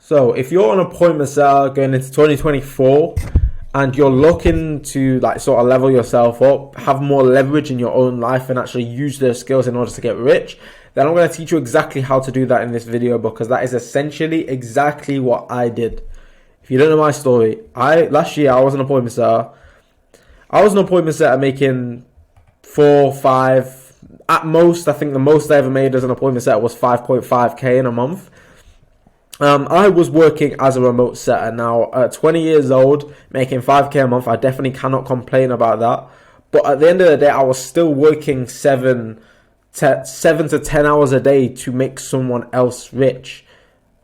So if you're an appointment setter going into 2024 and you're looking to like sort of level yourself up, have more leverage in your own life and actually use those skills in order to get rich, then I'm going to teach you exactly how to do that in this video, because that is essentially exactly what I did. If you don't know my story, last year I was an appointment setter. I was an appointment setter making 4, 5, at most. I think the most I ever made as an appointment setter was 5.5k in a month. I was working as a remote setter. Now, at 20 years old, making 5k a month, I definitely cannot complain about that. But at the end of the day, I was still working 7 to 10 hours a day to make someone else rich.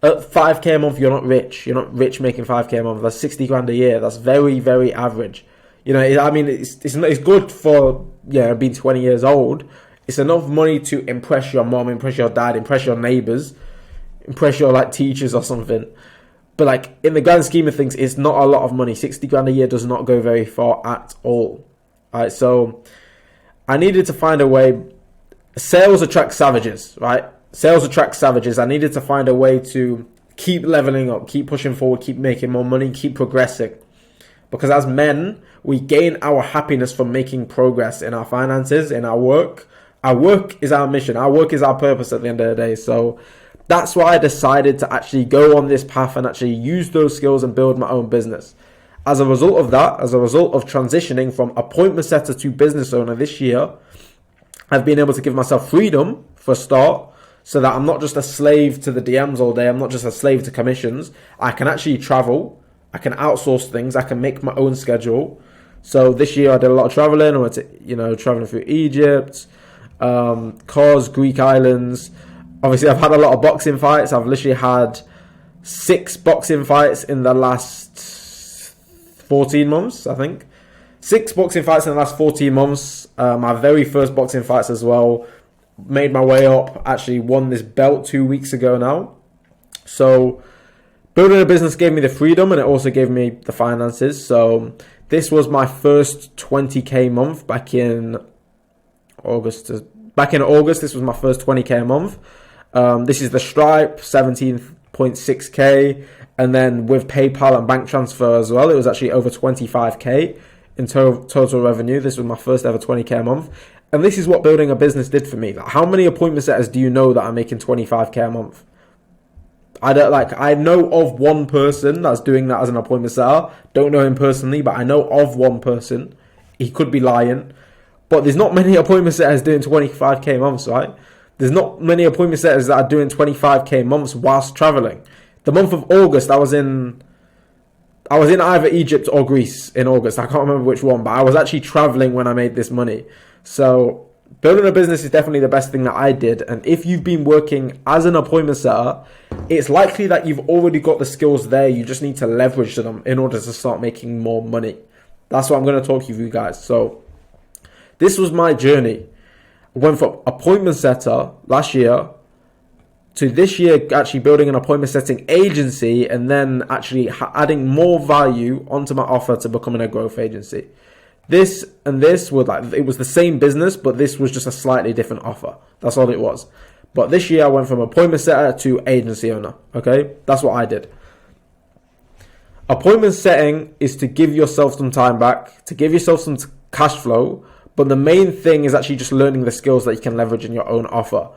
At 5k a month, you're not rich. You're not rich making 5k a month. That's 60 grand a year. That's very, very average. You know, I mean, it's good for, being 20 years old. It's enough money to impress your mom, impress your dad, impress your neighbors, impress your like teachers or something. But like in the grand scheme of things, it's not a lot of money. 60 grand a year does not go very far at all. Alright, so I needed to find a way. Sales attracts savages, right? Sales attracts savages. I needed to find a way to keep leveling up, keep pushing forward, keep making more money, keep progressing. Because as men, we gain our happiness from making progress in our finances, in our work. Our work is our mission. Our work is our purpose at the end of the day. So that's why I decided to actually go on this path and actually use those skills and build my own business. As a result of that, as a result of transitioning from appointment setter to business owner this year, I've been able to give myself freedom for a start, so that I'm not just a slave to the DMs all day. I'm not just a slave to commissions. I can actually travel. I can outsource things. I can make my own schedule. So this year I did a lot of traveling. I went to, traveling through Egypt, Kos, Greek islands. Obviously, I've had a lot of boxing fights. I've literally had 6 boxing fights in the last 14 months, I think. 6 boxing fights in the last 14 months. My very first boxing fights as well. Made my way up. Actually won this belt 2 weeks ago now. So building a business gave me the freedom, and it also gave me the finances. So this was my first 20k month back in August. This was my first 20k a month. This is the Stripe, 17.6k. And then with PayPal and bank transfer as well, it was actually over 25k in total revenue. This was my first ever 20k a month. And this is what building a business did for me. Like, how many appointment setters do you know that are making 25k a month? I know of one person that's doing that as an appointment setter. Don't know him personally, but I know of one person. He could be lying. But there's not many appointment setters doing 25k months, right? There's not many appointment setters that are doing 25k months whilst traveling. The month of August, I was in either Egypt or Greece in August. I can't remember which one, but I was actually traveling when I made this money. So building a business is definitely the best thing that I did. And if you've been working as an appointment setter, it's likely that you've already got the skills there. You just need to leverage them in order to start making more money. That's what I'm going to talk to you guys. So this was my journey. I went from appointment setter last year to this year actually building an appointment setting agency, and then actually adding more value onto my offer to becoming a growth agency. This and this were it was the same business, but this was just a slightly different offer. That's all it was. But this year I went from appointment setter to agency owner. Okay, that's what I did. Appointment setting is to give yourself some time back, to give yourself some cash flow. But the main thing is actually just learning the skills that you can leverage in your own offer.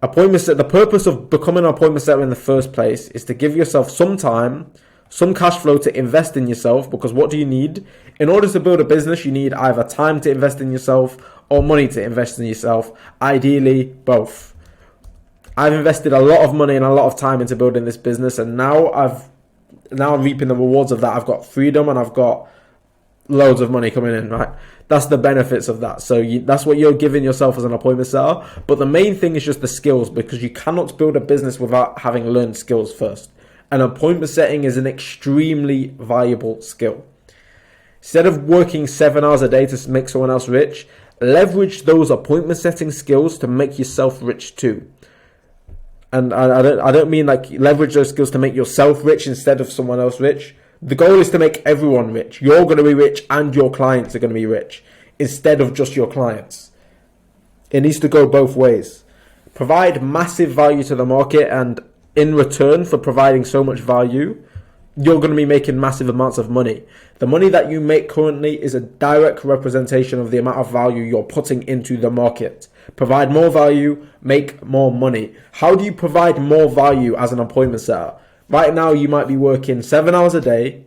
The purpose of becoming an appointment setter in the first place is to give yourself some time, some cash flow to invest in yourself. Because what do you need? In order to build a business, you need either time to invest in yourself or money to invest in yourself. Ideally, both. I've invested a lot of money and a lot of time into building this business, and now I'm reaping the rewards of that. I've got freedom and I've got loads of money coming in, right? That's the benefits of that. So that's what you're giving yourself as an appointment setter. But the main thing is just the skills, because you cannot build a business without having learned skills first. And appointment setting is an extremely valuable skill. Instead of working 7 hours a day to make someone else rich, leverage those appointment setting skills to make yourself rich too. And I don't mean like leverage those skills to make yourself rich instead of someone else rich. The goal is to make everyone rich. You're going to be rich and your clients are going to be rich instead of just your clients. It needs to go both ways. Provide massive value to the market, and in return for providing so much value, you're going to be making massive amounts of money. The money that you make currently is a direct representation of the amount of value you're putting into the market. Provide more value, make more money. How do you provide more value as an appointment setter? Right now, you might be working 7 hours a day,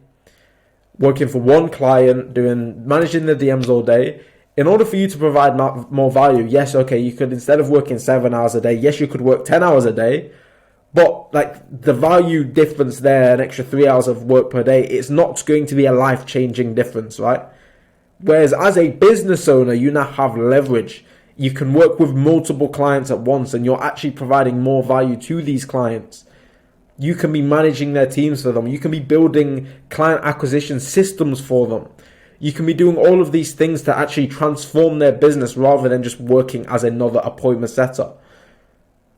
working for one client, managing the DMs all day. In order for you to provide more value, yes, okay, you could, instead of working 7 hours a day, yes, you could work 10 hours a day. But like the value difference there, an extra 3 hours of work per day, it's not going to be a life-changing difference, right? Whereas as a business owner, you now have leverage. You can work with multiple clients at once and you're actually providing more value to these clients. You can be managing their teams for them. You can be building client acquisition systems for them. You can be doing all of these things to actually transform their business rather than just working as another appointment setter.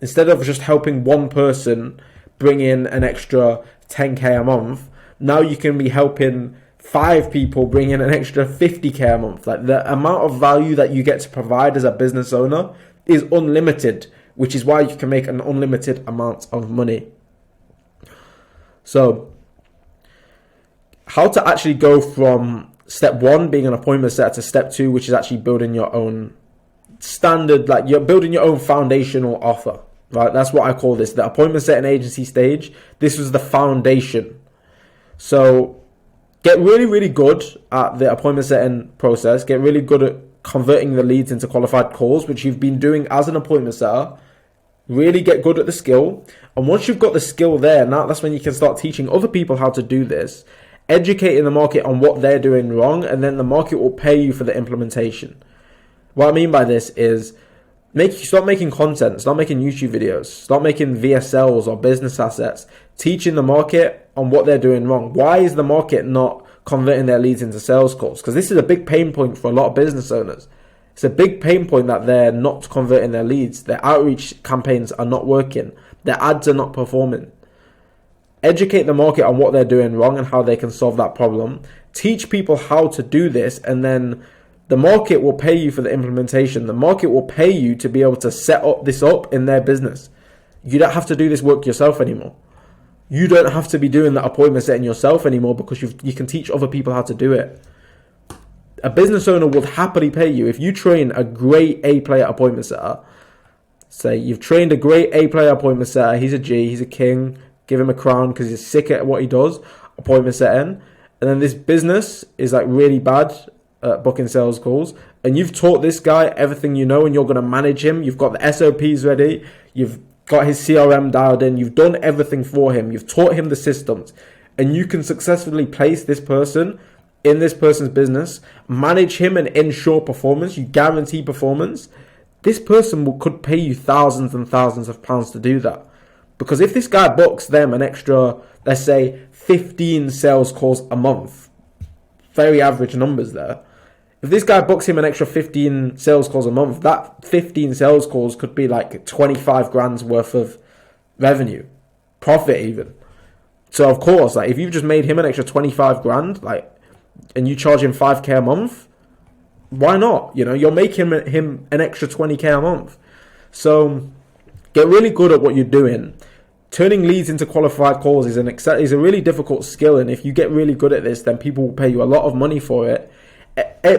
Instead of just helping one person bring in an extra 10k a month, now you can be helping 5 people bring in an extra 50k a month. Like the amount of value that you get to provide as a business owner is unlimited, which is why you can make an unlimited amount of money. So, how to actually go from step 1 being an appointment setter to step 2, which is actually building your own standard, like you're building your own foundational offer, right? That's what I call this, the appointment setting agency stage. This was the foundation. So get really, really good at the appointment setting process. Get really good at converting the leads into qualified calls, which you've been doing as an appointment setter. Really get good at the skill. And once you've got the skill there, now that's when you can start teaching other people how to do this, educating the market on what they're doing wrong, and then the market will pay you for the implementation. What I mean by this is start making content, start making YouTube videos, start making VSLs or business assets, teaching the market on what they're doing wrong. Why is the market not converting their leads into sales calls? Because this is a big pain point for a lot of business owners. It's a big pain point that they're not converting their leads. Their outreach campaigns are not working. Their ads are not performing. Educate the market on what they're doing wrong and how they can solve that problem. Teach people how to do this, and then the market will pay you for the implementation. The market will pay you to be able to set this up in their business. You don't have to do this work yourself anymore. You don't have to be doing that appointment setting yourself anymore because you can teach other people how to do it. A business owner will happily pay you. If you train a great A-player appointment setter, say you've trained a great A-player appointment setter, he's a G, he's a king, give him a crown because he's sick at what he does, appointment setting, and then this business is like really bad at booking sales calls, and you've taught this guy everything you know and you're going to manage him, you've got the SOPs ready, you've got his CRM dialed in, you've done everything for him, you've taught him the systems, and you can successfully place this person in this person's business, manage him and ensure performance, you guarantee performance. This person could pay you thousands and thousands of pounds to do that. Because if this guy books them an extra, let's say 15 sales calls a month, very average numbers there. If this guy books him an extra 15 sales calls a month, that 15 sales calls could be like 25 grand's worth of revenue, profit even. So of course, like if you've just made him an extra 25 grand, like, and you charge him 5k a month, why not? You know, you're making him an extra 20k a month. So get really good at what you're doing. Turning leads into qualified calls is a really difficult skill, and if you get really good at this, then people will pay you a lot of money for it.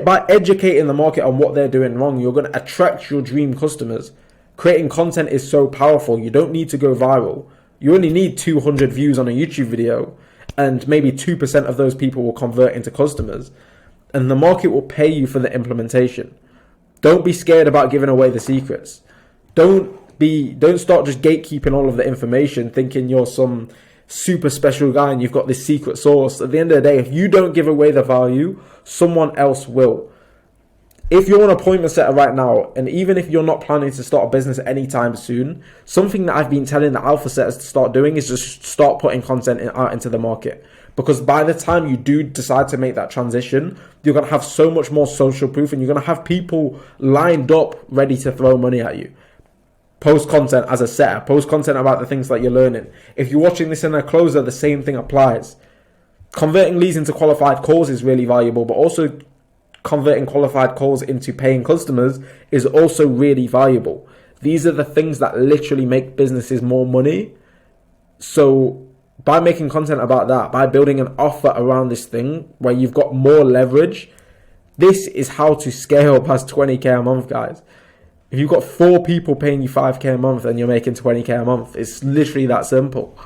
By educating the market on what they're doing wrong, you're going to attract your dream customers. Creating content is so powerful. You don't need to go viral. You only need 200 views on a YouTube video, and maybe 2% of those people will convert into customers, and the market will pay you for the implementation. Don't be scared about giving away the secrets. Don't start just gatekeeping all of the information thinking you're some super special guy and you've got this secret sauce. At the end of the day, if you don't give away the value, someone else will. If you're an appointment setter right now, and even if you're not planning to start a business anytime soon, something that I've been telling the alpha setters to start doing is just start putting content out into the market. Because by the time you do decide to make that transition, you're going to have so much more social proof, and you're going to have people lined up ready to throw money at you. Post content as a setter, post content about the things that you're learning. If you're watching this in a closer, the same thing applies. Converting leads into qualified calls is really valuable, but also converting qualified calls into paying customers is also really valuable. These are the things that literally make businesses more money. So by making content about that, by building an offer around this thing where you've got more leverage, this is how to scale past 20k a month, guys. If you've got 4 people paying you 5k a month and you're making 20k a month, it's literally that simple.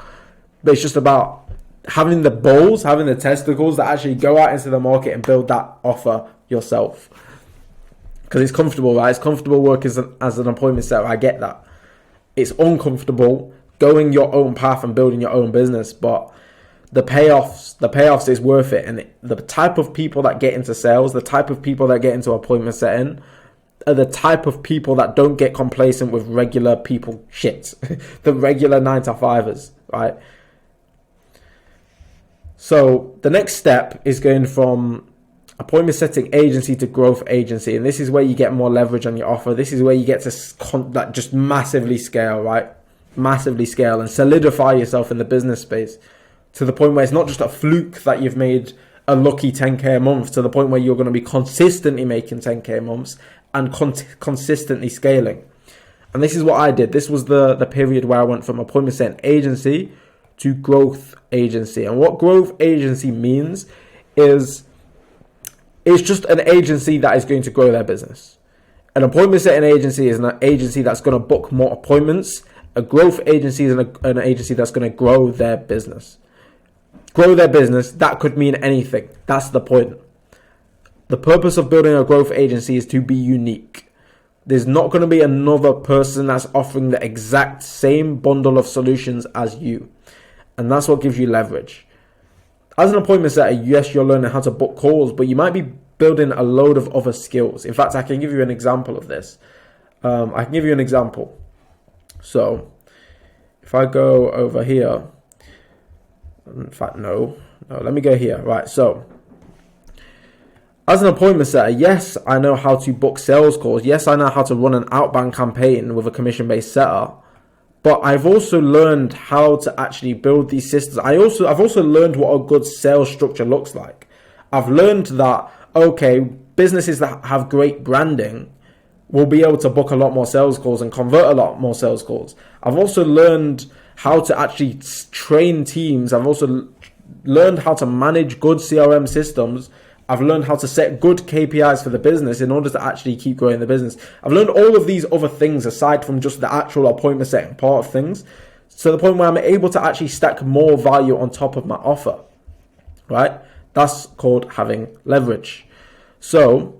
But it's just about having the balls, having the testicles that actually go out into the market and build that offer yourself. Because it's comfortable, right? It's comfortable working as an appointment setter. I get that. It's uncomfortable going your own path and building your own business, but the payoffs is worth it. And the type of people that get into sales, the type of people that get into appointment setting, are the type of people that don't get complacent with regular people shit. The regular 9-to-5ers, right? So the next step is going from appointment setting agency to growth agency. And this is where you get more leverage on your offer. This is where you get to just massively scale, right? Massively scale and solidify yourself in the business space to the point where it's not just a fluke that you've made a lucky 10k a month, to the point where you're going to be consistently making 10k a month and consistently scaling. And this is what I did. This was the period where I went from appointment setting agency to growth agency. And what growth agency means is it's just an agency that is going to grow their business. An appointment setting agency is an agency that's going to book more appointments. A growth agency is an agency that's going to grow their business. Grow their business, that could mean anything. That's the point. The purpose of building a growth agency is to be unique. There's not going to be another person that's offering the exact same bundle of solutions as you. And that's what gives you leverage. As an appointment setter, yes, you're learning how to book calls, but you might be building a load of other skills. In fact, I can give you an example of this. I can give you an example. So if I go over here, in fact, no, let me go here. Right. So as an appointment setter, yes, I know how to book sales calls. Yes, I know how to run an outbound campaign with a commission-based setter. But I've also learned how to actually build these systems. I've also learned what a good sales structure looks like. I've learned that, okay, businesses that have great branding will be able to book a lot more sales calls and convert a lot more sales calls. I've also learned how to actually train teams. I've also learned how to manage good CRM systems. I've learned how to set good KPIs for the business in order to actually keep growing the business. I've learned all of these other things aside from just the actual appointment setting part of things, to the point where I'm able to actually stack more value on top of my offer, right? That's called having leverage. So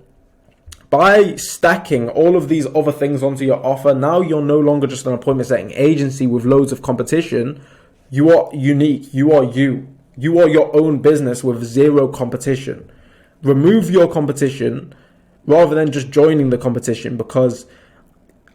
by stacking all of these other things onto your offer, now you're no longer just an appointment setting agency with loads of competition. You are unique. You are you. You are your own business with zero competition. Remove your competition rather than just joining the competition, because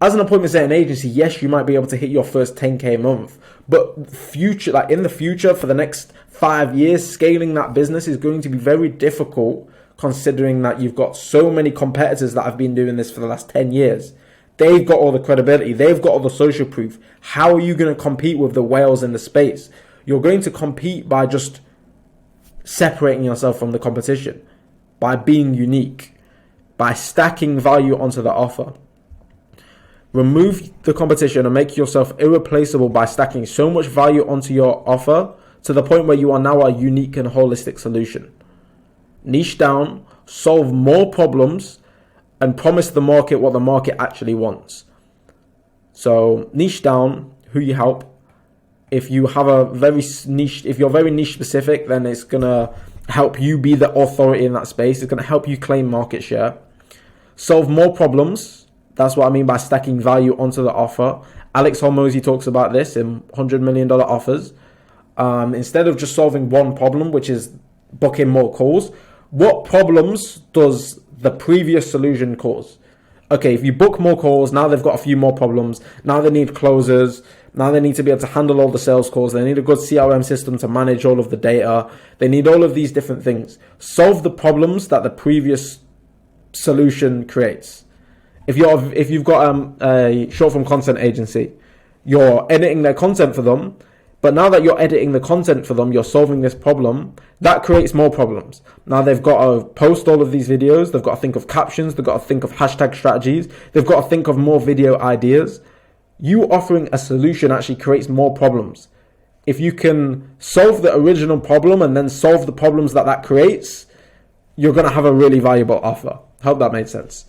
as an appointment setting agency, yes, you might be able to hit your first 10k a month, but in the future, for the next 5 years, scaling that business is going to be very difficult, considering that you've got so many competitors that have been doing this for the last 10 years. They've got all the credibility. They've got all the social proof. How are you going to compete with the whales in the space? You're going to compete by just separating yourself from the competition, by being unique, by stacking value onto the offer. Remove the competition and make yourself irreplaceable by stacking so much value onto your offer to the point where you are now a unique and holistic solution. Niche down, solve more problems, and promise the market what the market actually wants. So niche down who you help. If you have if you're very niche specific, then it's gonna help you be the authority in that space. It's gonna help you claim market share. Solve more problems. That's what I mean by stacking value onto the offer. Alex Hormozi talks about this in $100 million offers. Instead of just solving one problem, which is booking more calls, what problems does the previous solution cause? Okay, if you book more calls, now they've got a few more problems. Now they need closers. Now they need to be able to handle all the sales calls. They need a good CRM system to manage all of the data. They need all of these different things. Solve the problems that the previous solution creates. If you've got a short form content agency, you're editing their content for them, but now that you're editing the content for them, you're solving this problem. That creates more problems. Now they've got to post all of these videos. They've got to think of captions. They've got to think of hashtag strategies. They've got to think of more video ideas. You offering a solution actually creates more problems. if you can solve the original problem and then solve the problems that creates, you're going to have a really valuable offer. Hope that made sense.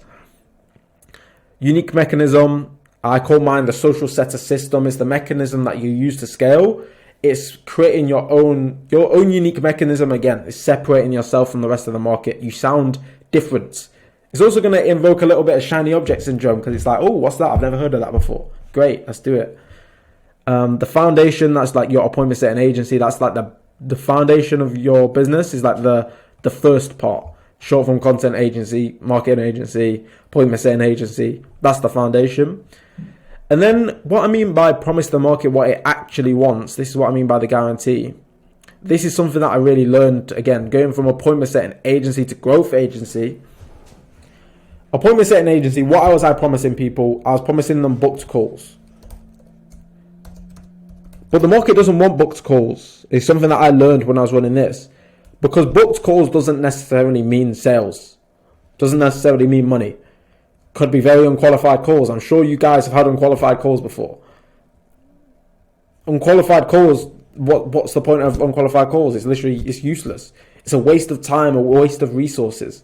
Unique mechanism, I call mine the social setter system. It's the mechanism that you use to scale. It's creating your own unique mechanism. Again, it's separating yourself from the rest of the market. You sound different. It's also going to invoke a little bit of shiny object syndrome, because it's like, oh, what's that? I've never heard of that before. Great, let's do it. The foundation, that's like your appointment setting agency. That's like the foundation of your business, is like the first part. Short form content agency, marketing agency, appointment setting agency. That's the foundation. And then what I mean by promise the market what it actually wants, this is what I mean by the guarantee. This is something that I really learned, again, going from appointment setting agency to growth agency. Appointment setting agency, what was I promising people? I was promising them booked calls. But the market doesn't want booked calls. It's something that I learned when I was running this. Because booked calls doesn't necessarily mean sales. Doesn't necessarily mean money. Could be very unqualified calls. I'm sure you guys have had unqualified calls before. Unqualified calls, what's the point of unqualified calls? It's useless. It's a waste of time, a waste of resources.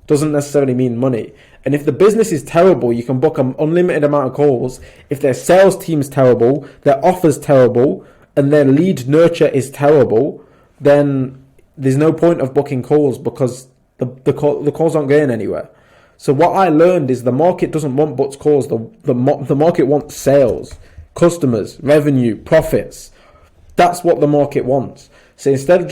Doesn't necessarily mean money. And if the business is terrible, you can book an unlimited amount of calls. If their sales team's terrible, their offer's terrible, and their lead nurture is terrible, then there's no point of booking calls, because the calls aren't going anywhere. So what I learned is the market doesn't want booked calls. The market wants sales, customers, revenue, profits. That's what the market wants. So instead of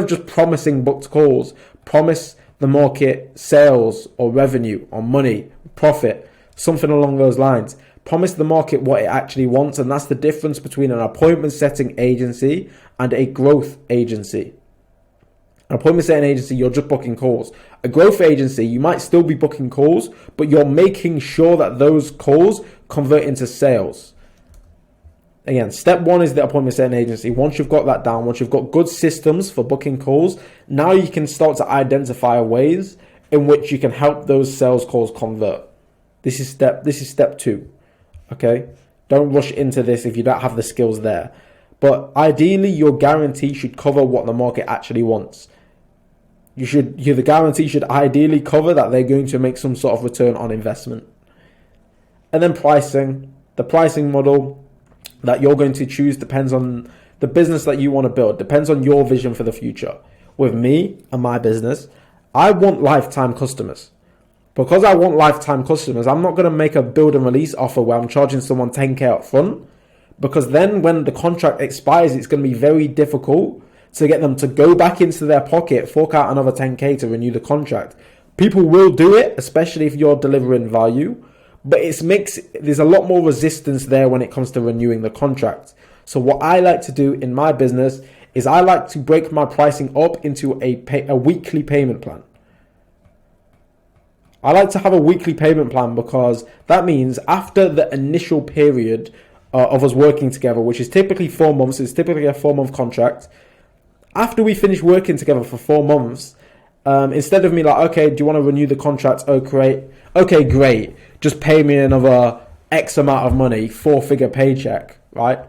just promising booked calls, promise the market sales or revenue or money, profit, something along those lines. Promise the market what it actually wants, and that's the difference between an appointment setting agency and a growth agency. An appointment setting agency, you're just booking calls. A growth agency, you might still be booking calls, but you're making sure that those calls convert into sales. Again, step one is the appointment setting agency. Once you've got that down, once you've got good systems for booking calls, now you can start to identify ways in which you can help those sales calls convert. This is step two. Okay? Don't rush into this if you don't have the skills there. But ideally, your guarantee should cover what the market actually wants. The guarantee should ideally cover that they're going to make some sort of return on investment. And then pricing. The pricing model that you're going to choose depends on the business that you want to build, depends on your vision for the future. With me and my business, I want lifetime customers. Because I want lifetime customers, I'm not going to make a build and release offer where I'm charging someone 10k up front, because then when the contract expires, it's going to be very difficult to get them to go back into their pocket, fork out another 10k to renew the contract. People will do it, especially if you're delivering value, but there's a lot more resistance there when it comes to renewing the contract. So what I like to do in my business is I like to break my pricing up into a weekly payment plan. I like to have a weekly payment plan, because that means after the initial period of us working together, which is typically 4 months, it's typically a 4-month contract. After we finish working together for 4 months, instead of me like, okay, do you want to renew the contract? Oh, great. Okay, great. Just pay me another X amount of money, 4-figure paycheck, right?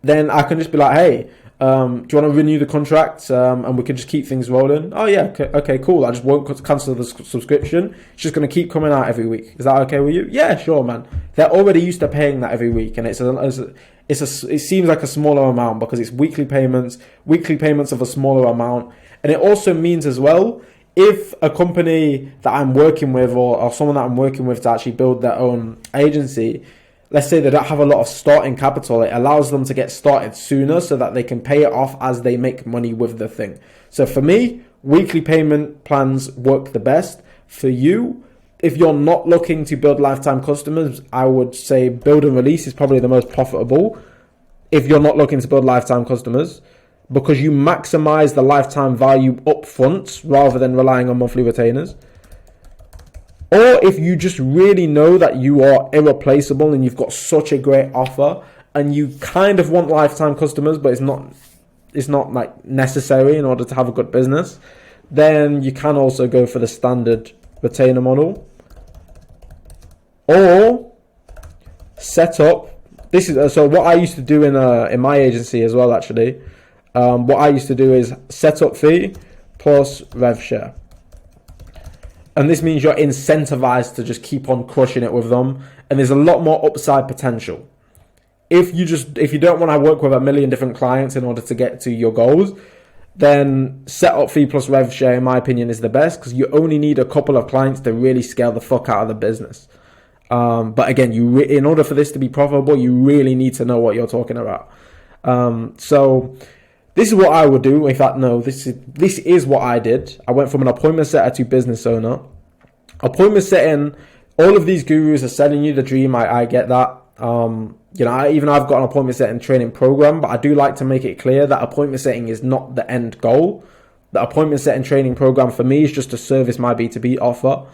Then I can just be like, hey, do you want to renew the contract? And we can just keep things rolling. Oh yeah, okay, cool. I just won't cancel the subscription. It's just going to keep coming out every week. Is that okay with you? Yeah, sure, man. They're already used to paying that every week, and it seems like a smaller amount because it's weekly payments of a smaller amount. And it also means as well, if a company that I'm working with or someone that I'm working with to actually build their own agency, let's say they don't have a lot of starting capital, it allows them to get started sooner so that they can pay it off as they make money with the thing. So for me, weekly payment plans work the best. For you, if you're not looking to build lifetime customers, I would say build and release is probably the most profitable if you're not looking to build lifetime customers, because you maximize the lifetime value up front rather than relying on monthly retainers. Or if you just really know that you are irreplaceable and you've got such a great offer and you kind of want lifetime customers, but it's not like necessary in order to have a good business, then you can also go for the standard retainer model. Or set up this is so what I used to do in my agency as well. Actually, what I used to do is setup fee plus rev share, and this means you're incentivized to just keep on crushing it with them, and there's a lot more upside potential. If you don't want to work with a million different clients in order to get to your goals, then setup fee plus rev share, in my opinion, is the best, because you only need a couple of clients to really scale the fuck out of the business. But again, in order for this to be profitable, you really need to know what you're talking about. So this is what I would do. In fact, no, this is what I did. I went from an appointment setter to business owner. Appointment setting, all of these gurus are selling you the dream. I get that. I've got an appointment setting training program, but I do like to make it clear that appointment setting is not the end goal. The appointment setting training program for me is just to service my B2B offer.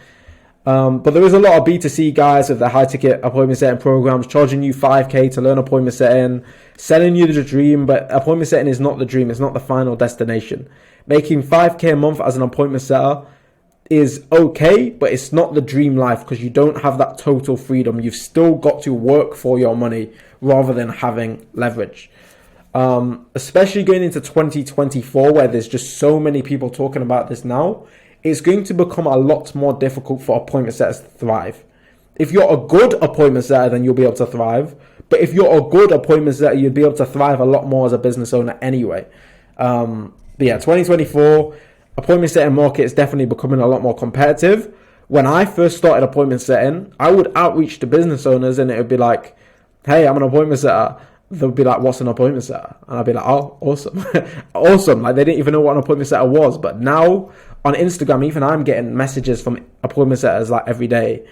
But there is a lot of B2C guys with their high ticket appointment setting programs charging you $5,000 to learn appointment setting, selling you the dream, but appointment setting is not the dream. It's not the final destination. Making $5,000 a month as an appointment setter is okay, but it's not the dream life, because you don't have that total freedom. You've still got to work for your money rather than having leverage. Especially going into 2024, where there's just so many people talking about this now, it's going to become a lot more difficult for appointment setters to thrive. If you're a good appointment setter, then you'll be able to thrive. But if you're a good appointment setter, you'd be able to thrive a lot more as a business owner anyway. But yeah, 2024, appointment setting market is definitely becoming a lot more competitive. When I first started appointment setting, I would outreach to business owners and it would be like, hey, I'm an appointment setter. They'll be like, what's an appointment setter? And I'd be like, oh, awesome. Awesome. Like, they didn't even know what an appointment setter was. But now on Instagram, even I'm getting messages from appointment setters like every day,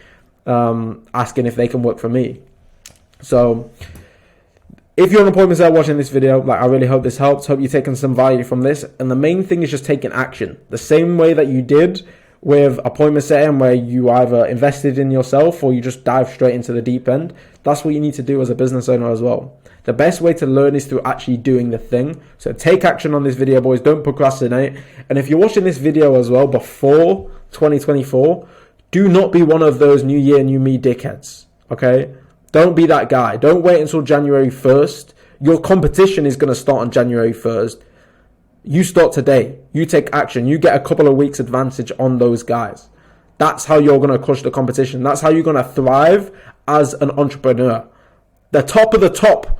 asking if they can work for me. So if you're an appointment setter watching this video, like, I really hope this helps. Hope you're taking some value from this. And the main thing is just taking action. The same way that you did with appointment setting, where you either invested in yourself or you just dive straight into the deep end. That's what you need to do as a business owner as well. The best way to learn is through actually doing the thing. So take action on this video, boys. Don't procrastinate. And if you're watching this video as well before 2024, do not be one of those new year, new me dickheads. Okay? Don't be that guy. Don't wait until January 1st. Your competition is going to start on January 1st. You start today. You take action. You get a couple of weeks advantage on those guys. That's how you're going to crush the competition. That's how you're going to thrive as an entrepreneur. The top of the top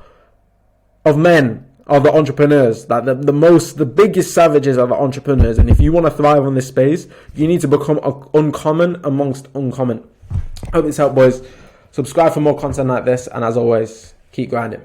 of men are the entrepreneurs. Like the biggest savages are the entrepreneurs. And if you want to thrive on this space, you need to become uncommon amongst uncommon. Hope this helped, boys. Subscribe for more content like this. And as always, keep grinding.